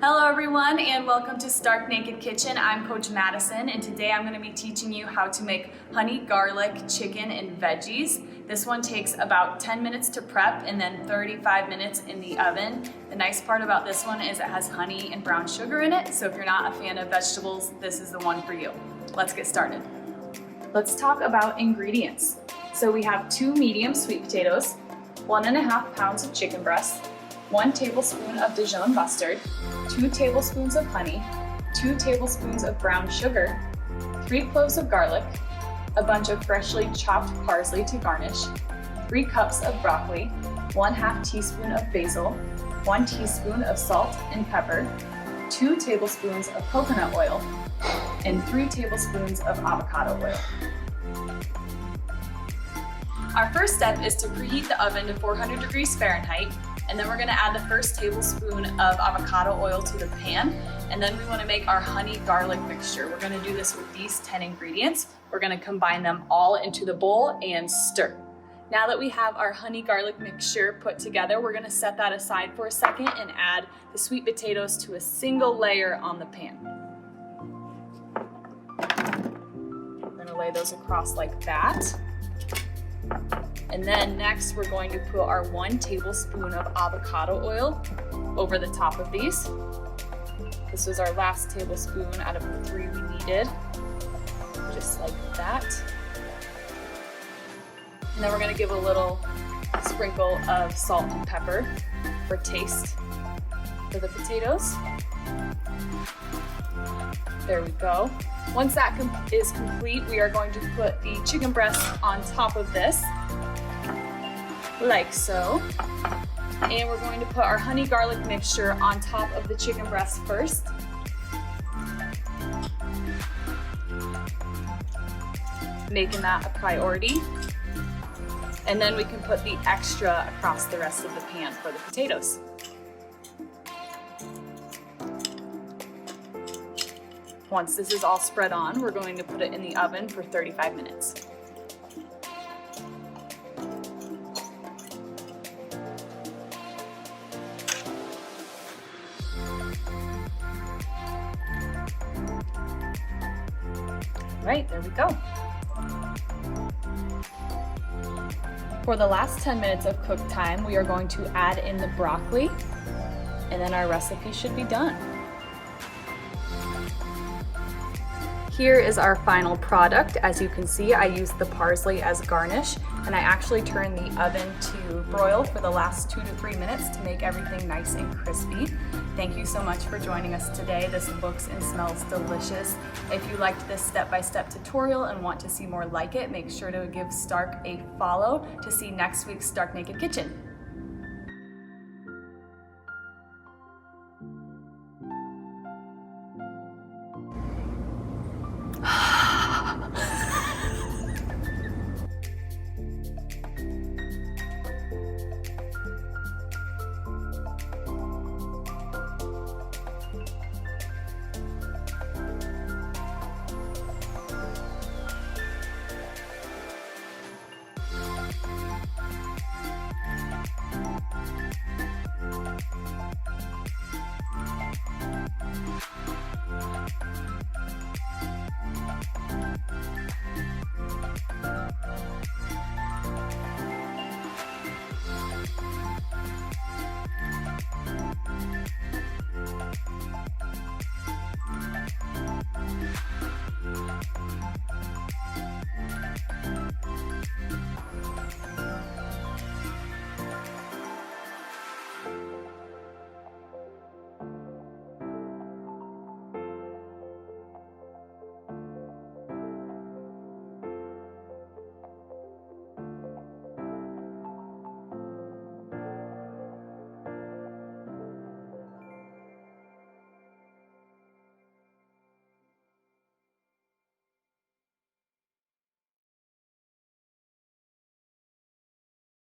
Hello everyone and welcome to Stark Naked Kitchen. I'm Coach Madison and today I'm going to be teaching you how to make honey garlic chicken and veggies. This one takes about 10 minutes to prep and then 35 minutes in the oven. The nice part about this one is it has honey and brown sugar in it, so if you're not a fan of vegetables, this is the one for you. Let's get started. Let's talk about ingredients. So we have 2 medium sweet potatoes, 1.5 pounds of chicken breast, 1 tablespoon of Dijon mustard, 2 tablespoons of honey, 2 tablespoons of brown sugar, 3 cloves of garlic, a bunch of freshly chopped parsley to garnish, 3 cups of broccoli, 1/2 teaspoon of basil, 1 teaspoon of salt and pepper, 2 tablespoons of coconut oil, and 3 tablespoons of avocado oil. Our first step is to preheat the oven to 400 degrees Fahrenheit, and then we're going to add the first tablespoon of avocado oil to the pan, and then we want to make our honey garlic mixture. We're going to do this with these 10 ingredients. We're going to combine them all into the bowl and stir. Now that we have our honey garlic mixture put together, we're going to set that aside for a second and add the sweet potatoes to a single layer on the pan. We're going to lay those across like that. And then next we're going to put our 1 tablespoon of avocado oil over the top of these. This was our last tablespoon out of the 3 we needed, just like that. And then we're going to give a little sprinkle of salt and pepper for taste for the potatoes. There we go. Once that is complete, we are going to put the chicken breast on top of this, like so. And we're going to put our honey garlic mixture on top of the chicken breast first. Making that a priority. And then we can put the extra across the rest of the pan for the potatoes. Once this is all spread on, we're going to put it in the oven for 35 minutes. All right, there we go. For the last 10 minutes of cook time, we are going to add in the broccoli, and then our recipe should be done. Here is our final product. As you can see, I used the parsley as garnish, and I actually turned the oven to broil for the last 2 to 3 minutes to make everything nice and crispy. Thank you so much for joining us today. This looks and smells delicious. If you liked this step-by-step tutorial and want to see more like it, make sure to give Stark a follow to see next week's Stark Naked Kitchen.